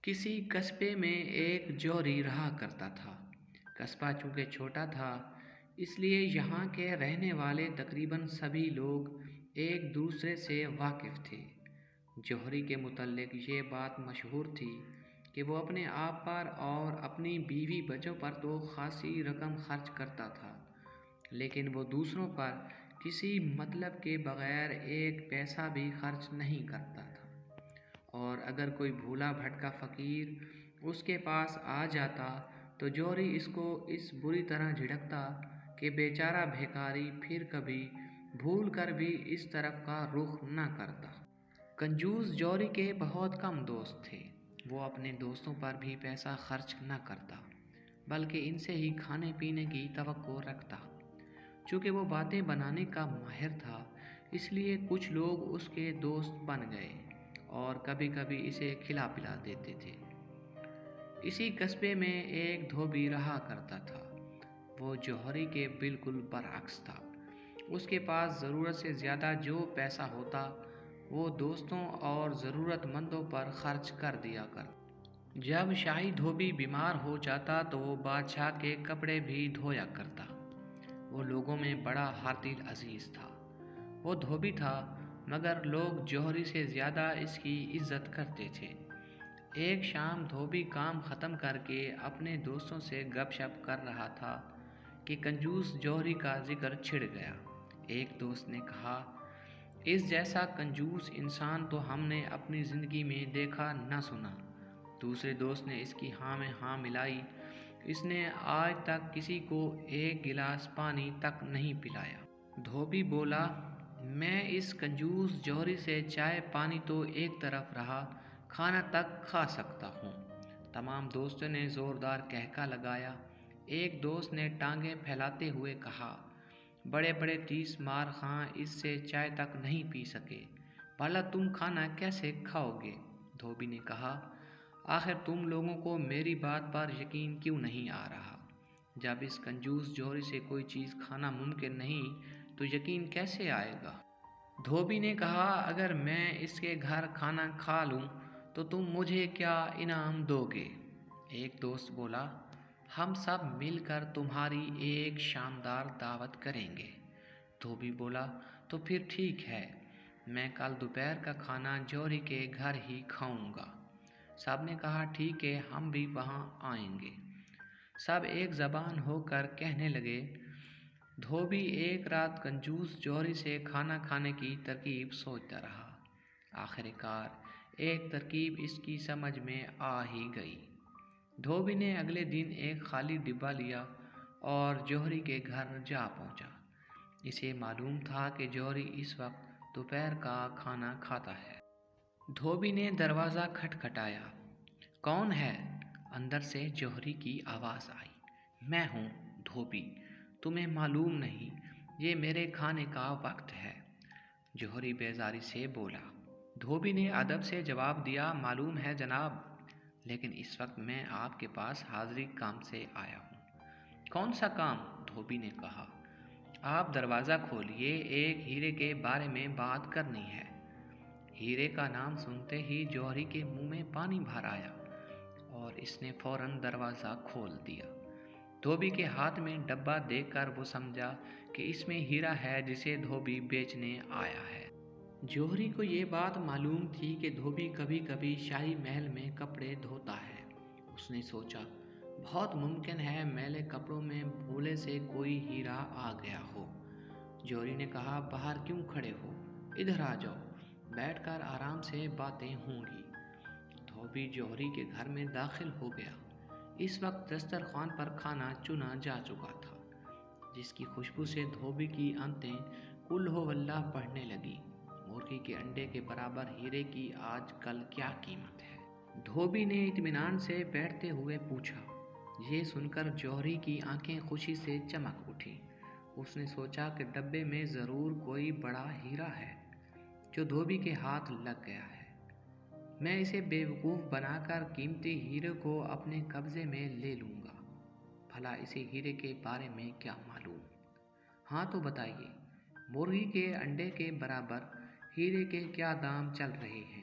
کسی قصبے میں ایک جوہری رہا کرتا تھا۔ قصبہ چونکہ چھوٹا تھا، اس لیے یہاں کے رہنے والے تقریباً سبھی لوگ ایک دوسرے سے واقف تھے۔ جوہری کے متعلق یہ بات مشہور تھی کہ وہ اپنے آپ پر اور اپنی بیوی بچوں پر تو خاصی رقم خرچ کرتا تھا، لیکن وہ دوسروں پر کسی مطلب کے بغیر ایک پیسہ بھی خرچ نہیں کرتا تھا۔ اور اگر کوئی بھولا بھٹکا فقیر اس کے پاس آ جاتا تو جوہری اس کو اس بری طرح جھڑکتا کہ بیچارہ بھیکاری پھر کبھی بھول کر بھی اس طرف کا رخ نہ کرتا۔ کنجوس جوہری کے بہت کم دوست تھے۔ وہ اپنے دوستوں پر بھی پیسہ خرچ نہ کرتا، بلکہ ان سے ہی کھانے پینے کی توقع رکھتا۔ چونکہ وہ باتیں بنانے کا ماہر تھا، اس لیے کچھ لوگ اس کے دوست بن گئے اور کبھی کبھی اسے کھلا پلا دیتے تھے۔ اسی قصبے میں ایک دھوبی رہا کرتا تھا۔ وہ جوہری کے بالکل برعکس تھا۔ اس کے پاس ضرورت سے زیادہ جو پیسہ ہوتا وہ دوستوں اور ضرورت مندوں پر خرچ کر دیا کرتا۔ جب شاہی دھوبی بیمار ہو جاتا تو وہ بادشاہ کے کپڑے بھی دھویا کرتا۔ وہ لوگوں میں بڑا ہردل عزیز تھا۔ وہ دھوبی تھا مگر لوگ جوہری سے زیادہ اس کی عزت کرتے تھے۔ ایک شام دھوبی کام ختم کر کے اپنے دوستوں سے گپ شپ کر رہا تھا کہ کنجوس جوہری کا ذکر چھڑ گیا۔ ایک دوست نے کہا، اس جیسا کنجوس انسان تو ہم نے اپنی زندگی میں دیکھا نہ سنا۔ دوسرے دوست نے اس کی ہاں میں ہاں ملائی، اس نے آج تک کسی کو ایک گلاس پانی تک نہیں پلایا۔ دھوبی بولا، میں اس کنجوس جوہری سے چائے پانی تو ایک طرف رہا، کھانا تک کھا سکتا ہوں۔ تمام دوستوں نے زوردار کہکا لگایا۔ ایک دوست نے ٹانگیں پھیلاتے ہوئے کہا، بڑے بڑے 30 مار خاں اس سے چائے تک نہیں پی سکے، بھلا تم کھانا کیسے کھاؤ گے؟ دھوبی نے کہا، آخر تم لوگوں کو میری بات پر یقین کیوں نہیں آ رہا؟ جب اس کنجوس جوہری سے کوئی چیز کھانا ممکن نہیں تو یقین کیسے آئے گا؟ دھوبی نے کہا، اگر میں اس کے گھر کھانا کھا لوں تو تم مجھے کیا انعام دو گے؟ ایک دوست بولا، ہم سب مل کر تمہاری ایک شاندار دعوت کریں گے۔ دھوبی بولا، تو پھر ٹھیک ہے، میں کل دوپہر کا کھانا جوہری کے گھر ہی کھاؤں گا۔ سب نے کہا، ٹھیک ہے، ہم بھی وہاں آئیں گے۔ سب ایک زبان ہو کر کہنے لگے۔ دھوبی ایک رات کنجوس جوہری سے کھانا کھانے کی ترکیب سوچتا رہا۔ آخر کار ایک ترکیب اس کی سمجھ میں آ ہی گئی۔ دھوبی نے اگلے دن ایک خالی ڈبہ لیا اور جوہری کے گھر جا پہنچا۔ اسے معلوم تھا کہ جوہری اس وقت دوپہر کا کھانا کھاتا ہے۔ دھوبی نے دروازہ کھٹکھٹایا۔ کون ہے؟ اندر سے جوہری کی آواز آئی۔ میں ہوں دھوبی، تمہیں معلوم نہیں، یہ میرے کھانے کا وقت ہے۔ جوہری بیزاری سے بولا۔ دھوبی نے ادب سے جواب دیا، معلوم ہے جناب، لیکن اس وقت میں آپ کے پاس حاضری کام سے آیا ہوں۔ کون سا کام؟ دھوبی نے کہا۔ آپ دروازہ کھولیے، ایک ہیرے کے بارے میں بات کرنی ہے۔ ہیرے کا نام سنتے ہی جوہری کے منہ میں پانی بھر آیا اور اس نے فوراً دروازہ کھول دیا۔ دھوبی کے ہاتھ میں ڈبہ دیکھ کر وہ سمجھا کہ اس میں ہیرا ہے جسے دھوبی بیچنے آیا ہے۔ جوہری کو یہ بات معلوم تھی کہ دھوبی کبھی کبھی شاہی محل میں کپڑے دھوتا ہے۔ اس نے سوچا، بہت ممکن ہے میلے کپڑوں میں بھولے سے کوئی ہیرا آ گیا ہو۔ جوہری نے کہا، باہر کیوں کھڑے ہو؟ ادھر آ جاؤ، بیٹھ کر آرام سے باتیں ہوں گی۔ دھوبی جوہری کے گھر میں داخل ہو گیا۔ اس وقت دسترخوان پر کھانا چنا جا چکا تھا، جس کی خوشبو سے دھوبی کی آنتیں قل ہو اللہ پڑھنے لگی۔ مرغی کے انڈے کے برابر ہیرے کی آج کل کیا قیمت ہے؟ دھوبی نے اطمینان سے بیٹھتے ہوئے پوچھا۔ یہ سن کر جوہری کی آنکھیں خوشی سے چمک اٹھیں۔ اس نے سوچا کہ ڈبے میں ضرور کوئی بڑا ہیرا ہے جو دھوبی کے ہاتھ لگ گیا ہے۔ میں اسے بے وقوف بنا کر قیمتی ہیرے کو اپنے قبضے میں لے لوں گا۔ بھلا اسے ہیرے کے بارے میں کیا معلوم؟ ہاں تو بتائیے، مرغی کے انڈے کے برابر ہیرے کے کیا دام چل رہے ہیں؟